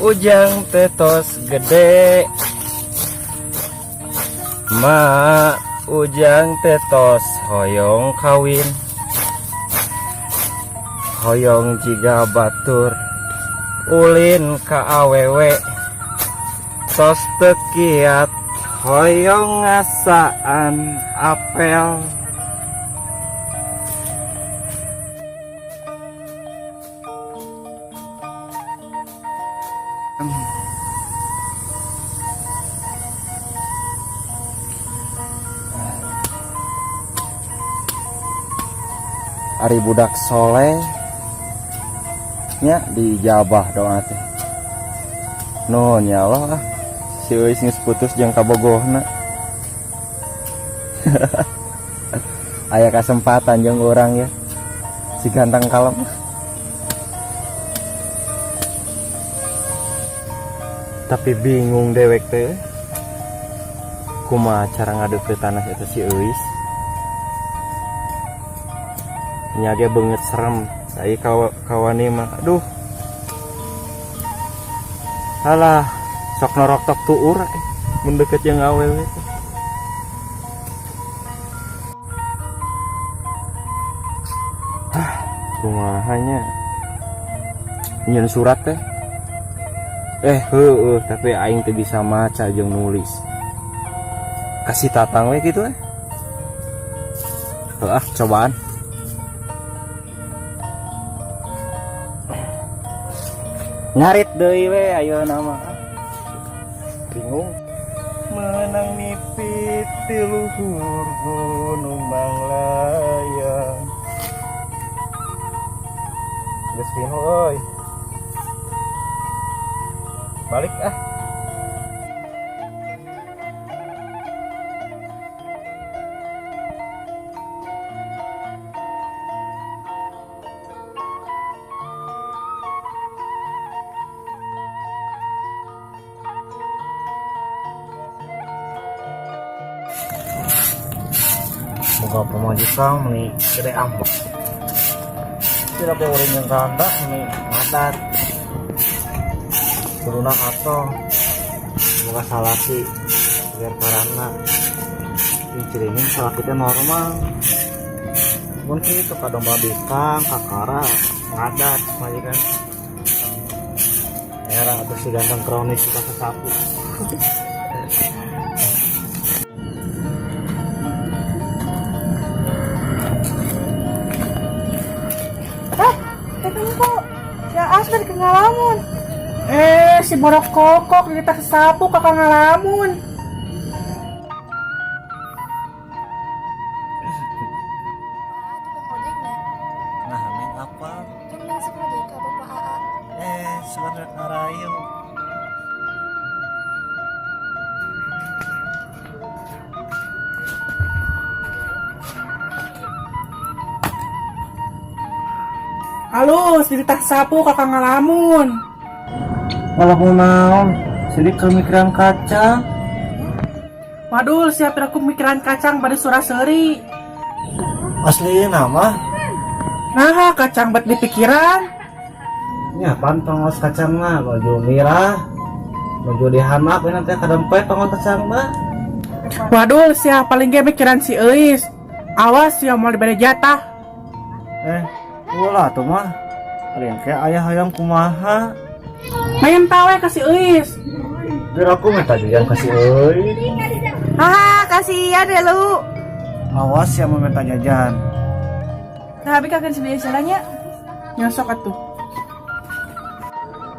ujang tetos gede, ma ujang tetos hoyong kawin, hoyong jiga batur ulin ka awewe, tos tekiat hoyong ngasaan apel. Ari budak soleh nya dijabah doa teh. Nuhun ya Allah, si euis geus putus jeung kabogohna. Aya kesempatan jeung urang ya. Si ganteng kalem. Tapi bingung dewek teh. Kumaha cara ngadeukeutana eta si euis? Nya dia banget serem. Saya kawani mah aduh. Halah, sok norok tok tuur mendekat yang awewe. Kumahanya nyen surat teh. Tapi aing teh bisa maca jeung nulis. Kasih tatang we gitu cobaan. Ngarit deui we ayeuna mah. Bingung. Menang mimpi di luhur gunung Manglayang. Geus pinuh euy. Balik ah. Moga pemajikan meni gede ambek. Tidak boleh yang randa meni ngadat. Turuna atau moga salaki biar karana ini salakitnya normal. Mungkin itu kadang babikang kakara ngadat majikan. Era atau si ganteng kronis suka kesapu. Dari ngalamun si borok kokok kita kesapu kakak ngalamun. Nah, neng apa? Kan neng sekolah ke bapak AA. Sebenarnya ngarayu. Halo, sedikit sapu kakak ngalamun. Ngalamun naon? Sidik kemikiran kacang. Waduh, siapin aku mikiran kacang pada suraseri. Asli nama? Nah, kacang buat dipikiran. Ya, pantongos kacang mah baju mirah. Baju dihanap ini nanti kadempet tongos kacang mah. Waduh, siapa paling gak mikiran si Eis. Awas ya mau diberi jatah. Ulah tuh mah. Ada yang kayak ayah hayang kumaha. Main tawe kasih Eis. Biar aku minta jajan kasih euy. Kasihan ya lu. Awas ya mau minta jajan. Tapi kagak sedia jalannya. Nyosok atuh.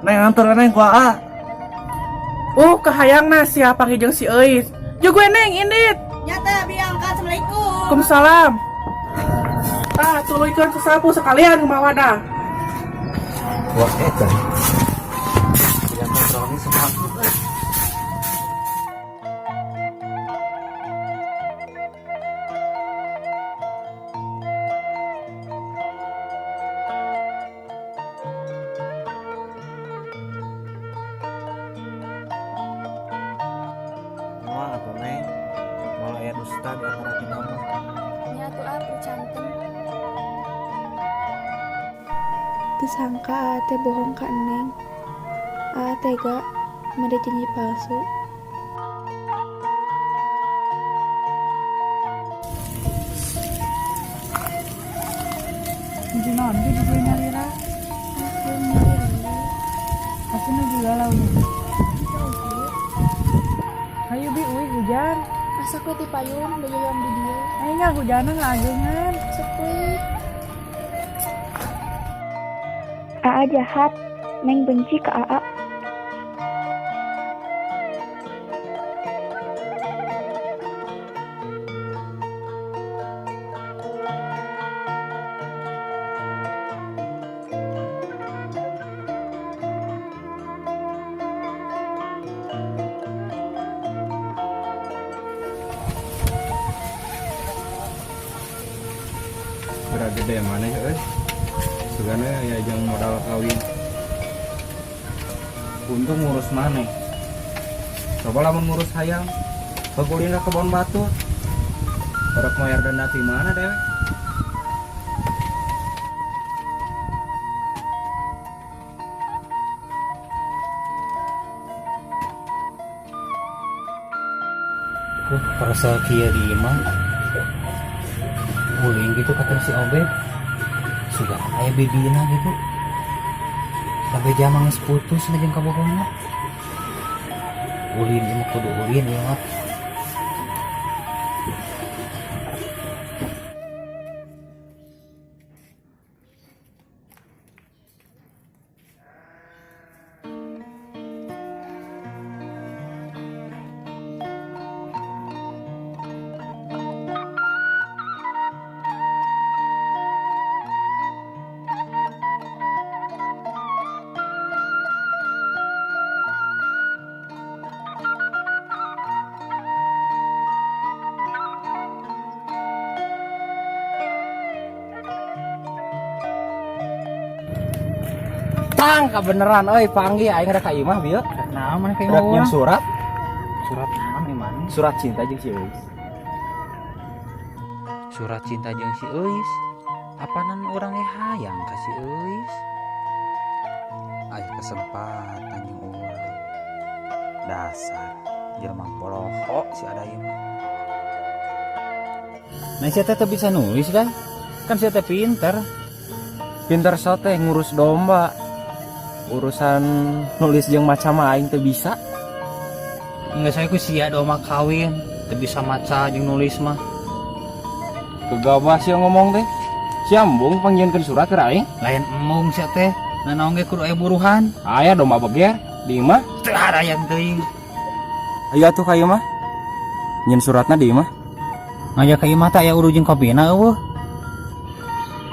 Neng antar neng ku AA. Kahayang na siapa hijau si Eis. Juga neng indit. Nyata biangkan. Assalamualaikum. Waalaikumsalam. Tuluy-kan ke sapu sekalian kumaha dah. Wah, edan. Yang kontrol ini sepaku. Wah, atau neng. Malah ya dusta di antara kita mah. Ini atuh aku cantik. Disangka teh bohong ka Neng. tega, made janji palsu. Jadi nanti di sini Lira. Aku juga lawan. Ayo bi, hujan. Asa kue ti payung, doyoyong di dia. Ayo nggak hujanan ngajengan. Sepui. Aa jahat, Neng benci ke Aa. Berada di mana ya? Segana ya jangan modal kawin. Untung ngurus mana? Coba lah mengurus hayam. Pegulin ke kebon batu. Orang mayar dana di mana deh? Perasa kia di mana? Uling gitu kata si Obed. Sudah kayak bibina gitu. Sampai jamang putus ngajeng kabogona. Ulin ini kudu ulin ya. Tang kebeneran euy panggil aing ada ka imah bieu. Nah, mana kayak ngomong surat. Surat mana mana? Surat cinta jeung si Eus. Surat cinta jeung si Eus. Apanan urang hayang ka si Eus. Aya kesempatan jeung urang. Dasar jelema poloho si ada ieu. Nah, saya teh bisa nulis dah. Kan saya teh pinter. Pinter sote ngurus domba. Urusan nulis jeung maca mah aing teu bisa. Enggak saya ku sia domba kawin, teu bisa maca jeung nulis mah. Gegabah sia ngomong teh. Siambung panggieunkeun surat ke aing. Lain emung sia teh, nanaong ge kudu aya buruhan. Aya domba beger di imah. Teu harayang teuing. Ayo atuh ka ieu mah. Nyin suratna di imah. Ngajak ka imah teh aya uru jeung kopina eueuh.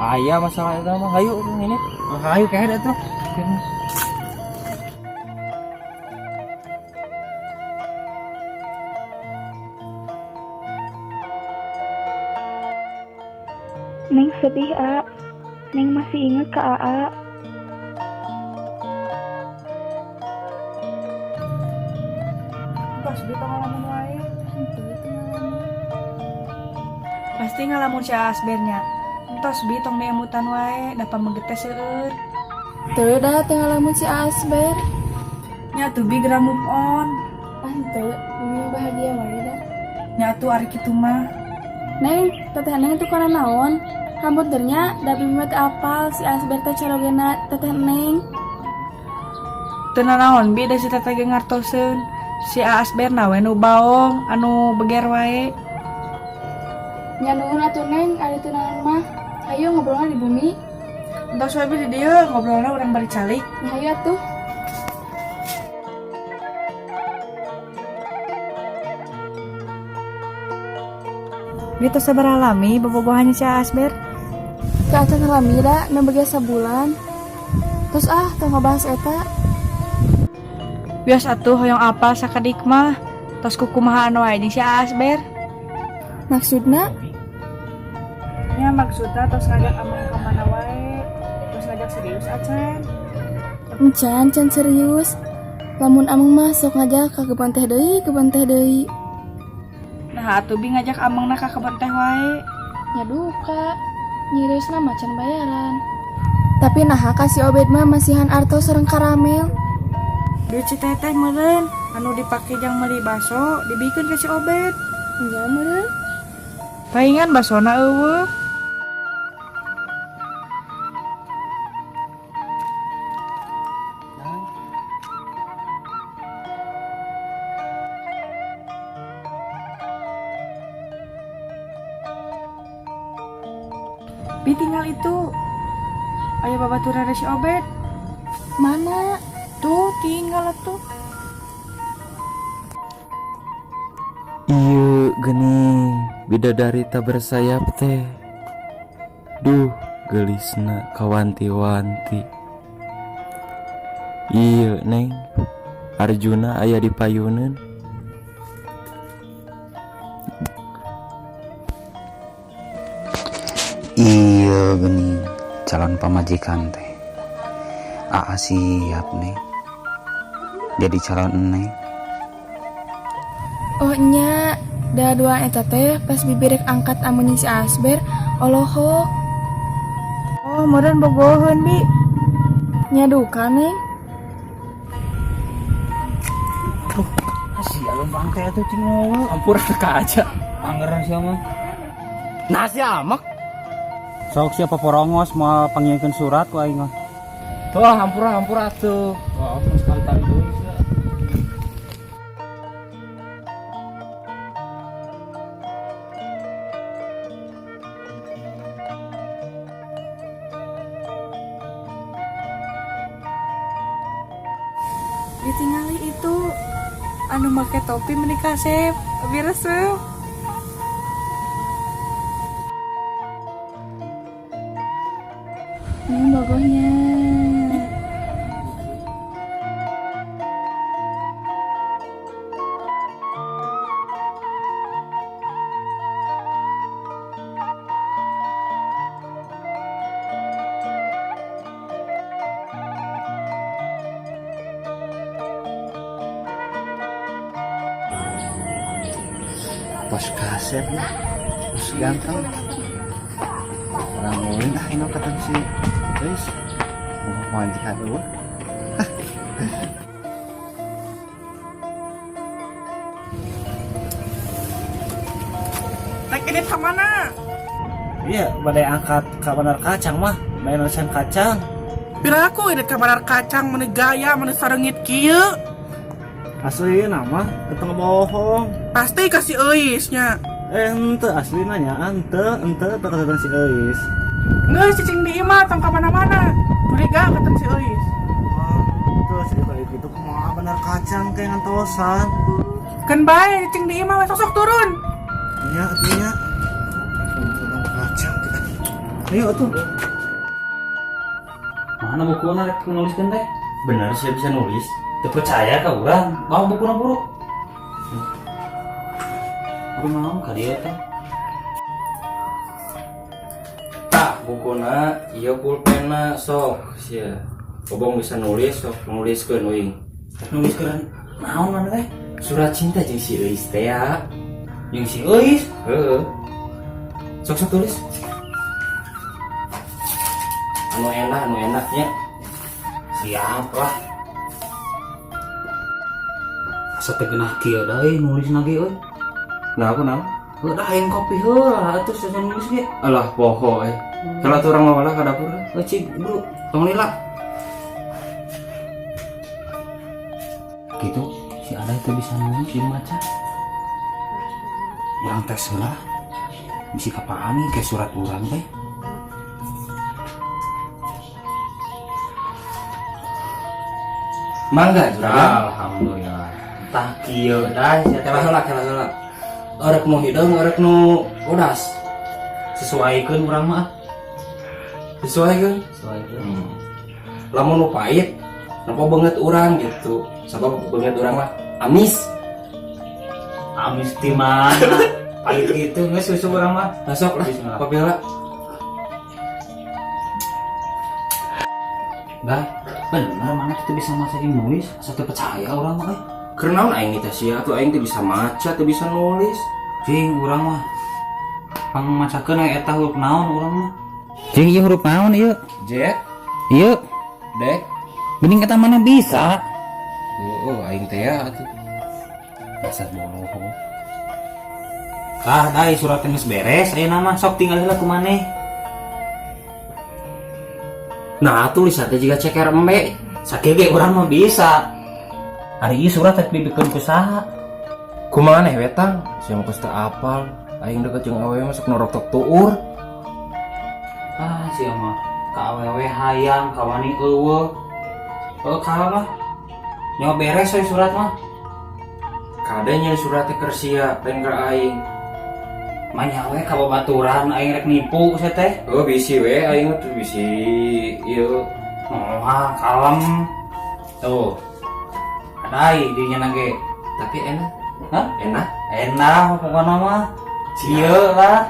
Aya masalah eta mah. Hayu ini. Hayu kae atuh. Neng sedih, A. Neng masih inget ke Aa. Tos bi ngalamun wae. Pasti ngalamun si Asbernya. Tos bi tong nemutan wae dapat menggetes seueur. Teu dah teu ngalamun si Asber. Nya tuh bi geura move on. Teu, bumi bahagia wae dah. Nya tuh ari kitu mah. Neng, teteh Neng itu kana naon? Hamburgernya da bimi teh apal si Asber teh carogena teteh Neng. Teu naon bi da si teteh ge ngartoseun. Si Asber na we nu baong anu beger wae. Nya nuhun atuh Neng, ari teu naon mah. Ayo ngobrolna di bumi. Entos wae bi di dieu ngobrolna urang bari calik. Ayo atuh. Gitu sabaraha lami bobogohannya si Asber. Ka acan lami da nu beges sabulan. Terus teu ngabahas eta. Bias atuh hoyong apal sakadik mah. Tos kukumaha anu wae jeung si Asber. Maksudna Ya maksudnya tos ngajak amang ka mana wae. Tos ngajak serius acan. encan serius. Lamun amang mah sok ngajak ka kebon teh deui. Nah atuh bi ngajak amangna ka kebon teh wae. Nya duka. Nyireusna macan bayaran. Tapi nah ka si Obed mah masihan artos sareng karamel. duit si teteh meureun anu dipake jang meuli baso dibikeun ke si Obed. Iya meureun. Paingan basona eueuh. Bi tinggal itu. Aya babaturan si Obed. Mana? Tuh tinggal tuh. Iya geni bidadari tak bersayap teh. Duh gelisna kawanti-wanti. Iya neng Arjuna aya di payuneun. Iya geni calon pamajikan teh. Aa siap nih jadi calon neng. Oh nya, da dua eta teh pas bibirek angkat amunnya si Asber, olohok. Oh, meureun bogoheun Bi. Nya duka neng. Asih anu bang teh atuh cing Ampura teka aja. anggaran sia mah. Nasi amak. Sok siapa porongos mau panggilkan surat ku aing mah. Tuh hampura tuh. Wah, aku sekali tadi dulu. Ditinggali itu anu make topi menikah Sep. Abi resep. Neng bogohnya. Bos kaset nih, bos ganteng. Orang mulin ini kata si guys mau majikan dulu. Tek ini ke mana? Iya, badai angkat ka benar kacang mah, main urusan kacang. Piraku ini kabar kacang meni gaya meni sarengit kieu. Asli nama, keteng bohong. Pasti kasih eisnya. Ente asli nanya, ente tak ketemu si Eis. Nggak cicing di imah tong ka mana-mana. Curiga ketemu si eis. Terus itu kayak gitu, kumaha benar kacang kayak ngantosan. Kan bae cicing di imah we sosok turun. Iya, artinya benar kacang kita. Ayo tuh. Mana bukunya rek nuliskeun teh? Bener sih bisa nulis. Teu percaya ka urang. Mau bukuna buruk. Aku mau ka dieu teh. Tah bukuna ieu pulpena sok sia. Obong bisa nulis sok nuliskeun euing. Nuliskeun naon mana teh? Surat cinta jeung si Eis teh ya. Jeung si Eis? Heeh. Sok tulis. Anu enaknya. Siap lah. Asa teh genah kieu da nulis lagi euy. Nah aku nang. Heuh da aing kopi heula atuh saya nulis ge. Alah poho Kalau tuh orang malah ka dapur. Cik bro, tong lila. Gitu, si ada itu bisa nulis di maca. Urang tes heula. Bisi kapaan nih kayak surat urang teh. Mangga juragan. Alhamdulillah. Tah kieu dah kela heula. Orek nu hideung, orek nu udas. Sesuaikeun urang mah. Sesuaikeun. Lamun nu pait, napa banget urang gitu. Sabab banget urang mah amis. Amis di mana? Pahit gitu nggak susu urang mah. Masuk lah, kopi heula. Dah, bener mana kita bisa maca jeung nulis, asa teu percaya urang mah. Keur naon aing teh sia atuh aing teh bisa maca, teu bisa nulis. Cing urang mah. Pang macakeun eta huruf naon urang mah. Cing ieu huruf naon ieu? Jet, Ieu. dek, Geuning eta mana bisa? Aing teh ya atuh. Dasar bohong. Dai surat geus beres, ayeuna mah sok tinggal heula ku maneh. Nah, tulisan teh jiga ceker embe. Sakieu ge urang mah bisa. Ari ieu surat teh dibikeun ku saha? Kumaha we tang? Sia mah geus teu apal. Aing deket jeung awewe masuk norok tok tuur. Sia mah ka awewe hayang ka wani eueuh. Kalah mah. Nyawa beres we surat mah. Kadenya surat teh keur sia lain keur aing. Manya we ka babaturan aing rek nipu sia teh. Bisi we aing teh bisi ieu. Kalem. Tuh. Adai dinya nage. Tapi enak. Hah? Enak pokokna mah. Ieu lah.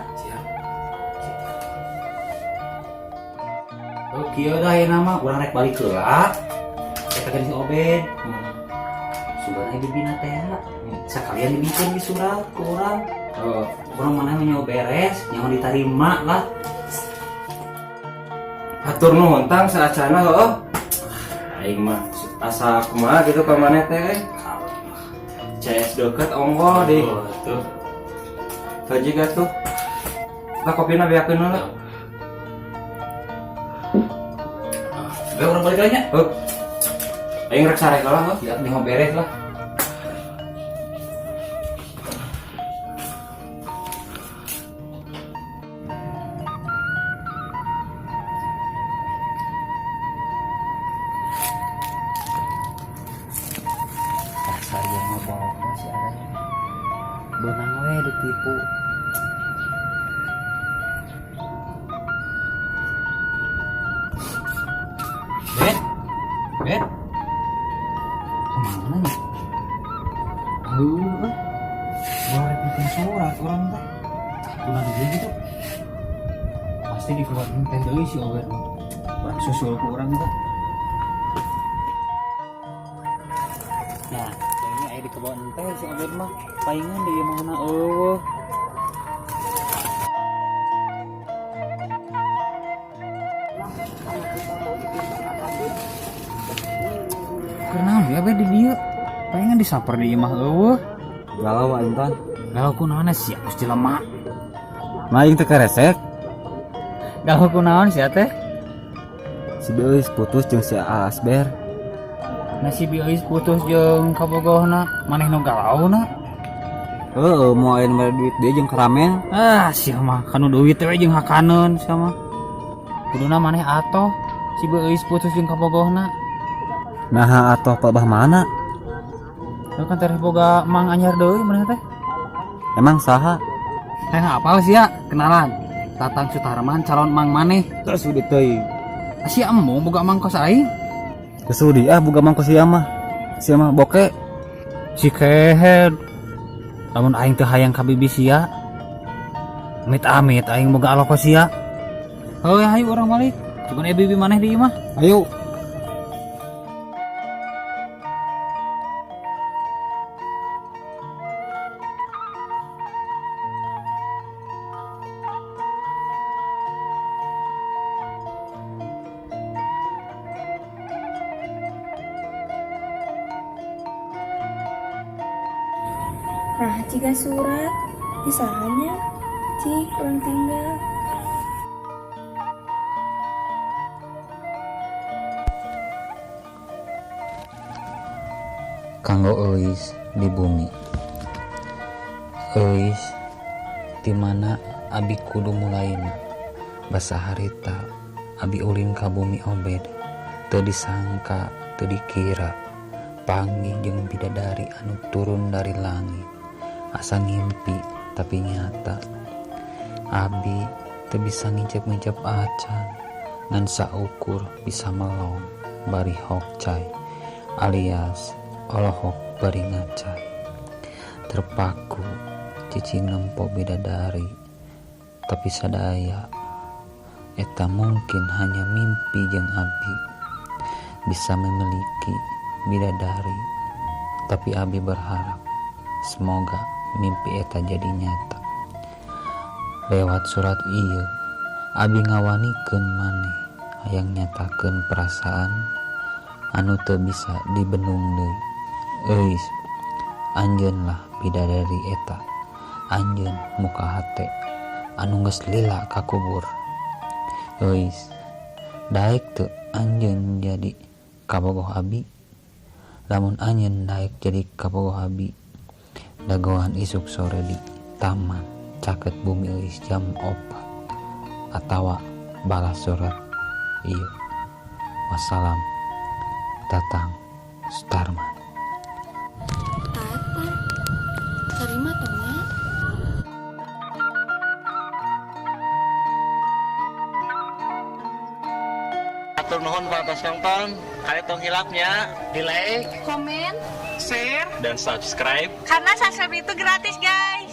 Kieu dah ayeuna mah urang rek balik heula. Eta geus obed. Suratna dibina teh. Sakalian dibikin di surat ku urang. Urang mana nyawa beres, nyawa diterima lah. Hatur nuhun tang saacana heuh. Aing mah asa kumaha gitu ka maneh teh. CS deket ongko di. Tuh. Haji gatuh. Lah kopina beakeun heula. Udah urang balik nya. Aing rek sare heula heuh, siap nyawa beres lah. Benang we ditipu. Bet. Kemana nih? Bawa bikin surat orang teh. Bulan dia gitu. Pasti dikeluarin teh deui si Ober. Orang susul ke orang teh. Nah, ini aya di kebon teh si Ober mah. Paingan di mana eueuh. Karena dia di dia paingan disaper di imah eueuh. Galau Intan. Galau kunaon sia geus jelema. Maing teh karesek. Galau kunaon sia teh? Si Beus putus jeung si Asber. Nah si Beus putus jeung kabogohna, maneh nu galauna. Mau ayeuna mere duit dia jeung keramen. Sia mah kanu duit teh jeung hakaneun sia mah. Kuduna maneh atoh si Beus putus jeung kabogohna. Nah atoh Pak Bah mana? Lu kan teh boga mang anyar deui maneh teh. Emang saha? Apal sia kenalan. Tatang Sutarman calon mang maneh. Terus udah teuing. Sia emu boga mang kos aing. Kesudi boga mang kos ieu mah. Sia mah boke. Si kehed. Lamun aing teu hayang ka bibi sia. Amit-amit aing boga aloko sia. Heuh hayu urang balik. Cuman bibi maneh di imah. Ayo. Nah, jika surat disahanya, cik orang tinggal. Kanggo euis di bumi. Euis di mana abi kudu mulaina. Basa harita abi ulin ka bumi Obed. Teu disangka, teu dikira. Panggih jeung bidadari anu turun dari langit. Asa ngimpi tapi nyata. Abi teu bisa ngijep-ngijep acan ngan saukur bisa melong bari hokcai alias olohok bari ngacai. Terpaku cicing nempo bidadari tapi sadaya eta mungkin hanya mimpi jeung abi bisa memiliki bidadari. Tapi abi berharap semoga mimpi eta jadi nyata. Lewat surat ieu abi ngawanikeun maneh hayang nyatakeun perasaan anu teu bisa dibendung deui. Euis, anjeun lah bidadari eta, anjeun muka hate anu geus lila ka kubur. Euis, daek teu anjeun jadi kabogoh abi. Lamun anjeun daek jadi kabogoh abi, dagoan isuk sore di taman caket bumi euis jam 4 atawa balas surat ieu. Wassalam, Tatang Sutarman. Tata, terima tongnya. Atur nuhun para penonton, kali tong hilapnya di like, Komen. share, dan subscribe. Karena subscribe itu gratis guys.